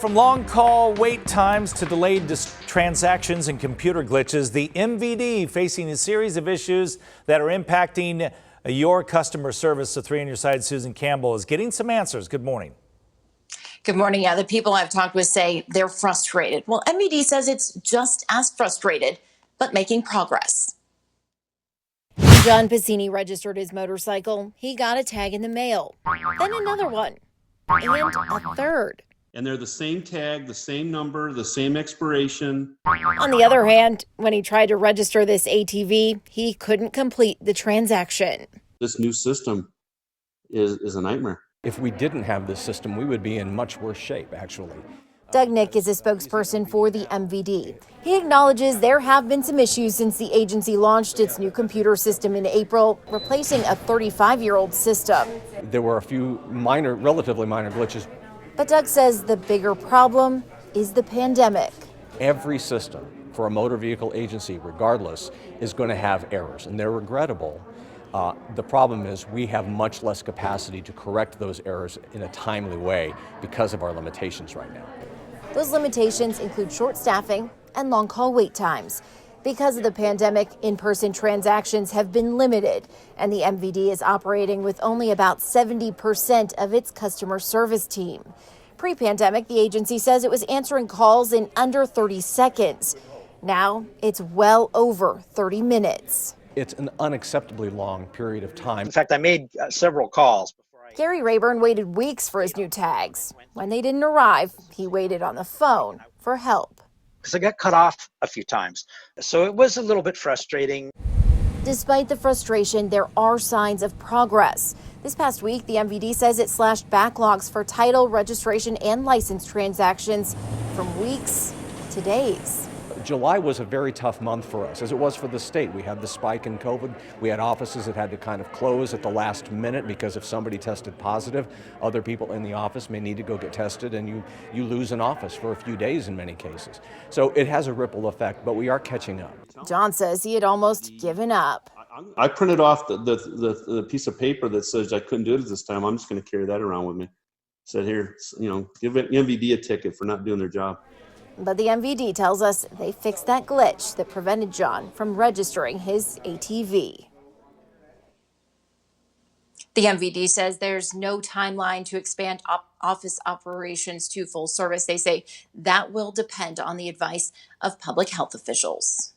From long call wait times to delayed transactions and computer glitches, the MVD facing a series of issues that are impacting your customer service. So 3 on your side, Susan Campbell is getting some answers. Good morning. Good morning. Yeah, the people I've talked with say they're frustrated. Well, MVD says it's just as frustrated, but making progress. John Piscini registered his motorcycle. He got a tag in the mail, then another one, and a third. And they're the same tag, the same number, the same expiration. On the other hand, when he tried to register this ATV, he couldn't complete the transaction. This new system is a nightmare. If we didn't have this system, we would be in much worse shape, actually. JANIK is a spokesperson for the MVD. He acknowledges there have been some issues since the agency launched its new computer system in April, replacing a 35-year-old system. There were a few relatively minor glitches. But Doug says the bigger problem is the pandemic. Every system for a motor vehicle agency, regardless, is going to have errors, and they're regrettable. The problem is we have much less capacity to correct those errors in a timely way because of our limitations right now. Those limitations include short staffing and long call wait times. Because of the pandemic, in-person transactions have been limited, and the MVD is operating with only about 70% of its customer service team. Pre-pandemic, the agency says it was answering calls in under 30 seconds. Now it's well over 30 minutes. It's an unacceptably long period of time. In fact, I made several calls. Gary Rayburn waited weeks for his new tags. When they didn't arrive, he waited on the phone for help. Because I got cut off a few times. So it was a little bit frustrating. Despite the frustration, there are signs of progress. This past week, the MVD says it slashed backlogs for title, registration, and license transactions from weeks to days. July was a very tough month for us, as it was for the state. We had the spike in COVID. We had offices that had to kind of close at the last minute because if somebody tested positive, other people in the office may need to go get tested, and you lose an office for a few days in many cases. So it has a ripple effect, but we are catching up. John says he had almost given up. I printed off the piece of paper that says I couldn't do it this time. I'm just going to carry that around with me. Said here, give MVD a ticket for not doing their job. But the MVD tells us they fixed that glitch that prevented John from registering his ATV. The MVD says there's no timeline to expand office operations to full service. They say that will depend on the advice of public health officials.